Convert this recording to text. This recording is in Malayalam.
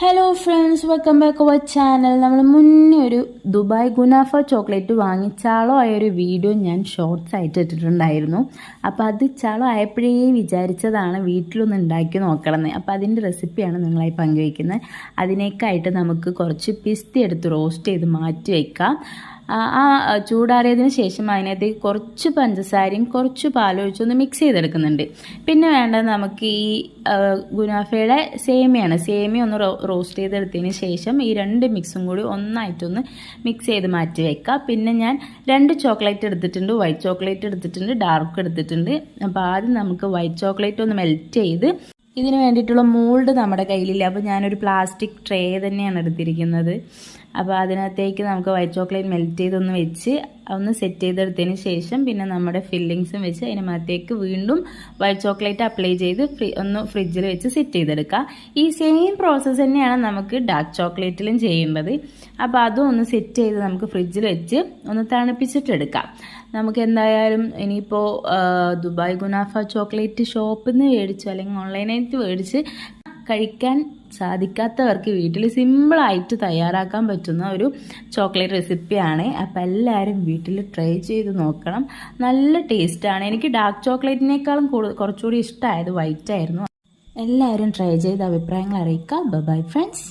Hello friends, welcome back our channel. നമ്മൾ മുന്നേ ഒരു ദുബായ് ഗുനാഫ ചോക്ലേറ്റ് വാങ്ങിച്ചാളോ ആയൊരു വീഡിയോ ഞാൻ ഷോർട്സ് ആയിട്ട് ഇട്ടിട്ടുണ്ടായിരുന്നു. അപ്പോൾ അത് ചാളോ ആയപ്പോഴേ വിചാരിച്ചതാണ് വീട്ടിലൊന്ന് ഉണ്ടാക്കി നോക്കണമെന്ന്. അപ്പോൾ അതിൻ്റെ റെസിപ്പിയാണ് നിങ്ങളായി പങ്കുവയ്ക്കുന്നത്. അതിനേക്കായിട്ട് നമുക്ക് കുറച്ച് പിസ്ത എടുത്ത് റോസ്റ്റ് ചെയ്ത് മാറ്റി വയ്ക്കാം. ചൂടാറിയതിന് ശേഷം അതിനകത്തേക്ക് കുറച്ച് പഞ്ചസാരയും കുറച്ച് പാലൊഴിച്ചൊന്ന് മിക്സ് ചെയ്തെടുക്കുന്നുണ്ട്. പിന്നെ വേണ്ടത് നമുക്ക് ഈ ഗുനാഫയുടെ സേമിയ ഒന്ന് റോസ്റ്റ് ചെയ്തെടുത്തതിന് ശേഷം ഈ രണ്ട് മിക്സും കൂടി ഒന്നായിട്ടൊന്ന് മിക്സ് ചെയ്ത് മാറ്റി വയ്ക്കുക. പിന്നെ ഞാൻ 2 ചോക്ലേറ്റ് എടുത്തിട്ടുണ്ട്, വൈറ്റ് ചോക്ലേറ്റ് എടുത്തിട്ടുണ്ട്, ഡാർക്ക് എടുത്തിട്ടുണ്ട്. അപ്പോൾ ആദ്യം നമുക്ക് വൈറ്റ് ചോക്ലേറ്റ് ഒന്ന് മെൽറ്റ് ചെയ്ത് ഇതിന് വേണ്ടിയിട്ടുള്ള മോൾഡ് നമ്മുടെ കയ്യിലില്ല. അപ്പോൾ ഞാനൊരു പ്ലാസ്റ്റിക് ട്രേ തന്നെയാണ് എടുത്തിരിക്കുന്നത്. അപ്പോൾ അതിനകത്തേക്ക് നമുക്ക് വൈറ്റ് ചോക്ലേറ്റ് മെൽറ്റ് ചെയ്തൊന്ന് വെച്ച് ഒന്ന് സെറ്റ് ചെയ്തെടുത്തതിന് ശേഷം പിന്നെ നമ്മുടെ ഫില്ലിങ്സും വെച്ച് അതിനകത്തേക്ക് വീണ്ടും വൈറ്റ് ചോക്ലേറ്റ് അപ്ലൈ ചെയ്ത് ഒന്ന് ഫ്രിഡ്ജിൽ വെച്ച് സെറ്റ് ചെയ്തെടുക്കുക. ഈ സെയിം പ്രോസസ്സ് തന്നെയാണ് നമുക്ക് ഡാർക്ക് ചോക്ലേറ്റിലും ചെയ്യേണ്ടത്. അപ്പോൾ അതും ഒന്ന് സെറ്റ് ചെയ്ത് നമുക്ക് ഫ്രിഡ്ജിൽ വെച്ച് ഒന്ന് തണുപ്പിച്ചിട്ടെടുക്കാം. നമുക്ക് എന്തായാലും ഇനിയിപ്പോൾ ദുബായ് ഗുനാഫ ചോക്ലേറ്റ് ഷോപ്പിൽ നിന്ന് മേടിച്ചു അല്ലെങ്കിൽ ഓൺലൈനായിട്ട് മേടിച്ച് കഴിക്കാൻ സാധിക്കാത്തവർക്ക് വീട്ടിൽ സിമ്പിളായിട്ട് തയ്യാറാക്കാൻ പറ്റുന്ന ഒരു ചോക്ലേറ്റ് റെസിപ്പിയാണ്. അപ്പോൾ എല്ലാവരും വീട്ടിൽ ട്രൈ ചെയ്ത് നോക്കണം. നല്ല ടേസ്റ്റാണ്. എനിക്ക് ഡാർക്ക് ചോക്ലേറ്റിനേക്കാളും കുറച്ചുകൂടി ഇഷ്ടമായത് വൈറ്റ് ആയിരുന്നു. എല്ലാവരും ട്രൈ ചെയ്ത് അഭിപ്രായങ്ങൾ അറിയിക്കുക. Bye friends.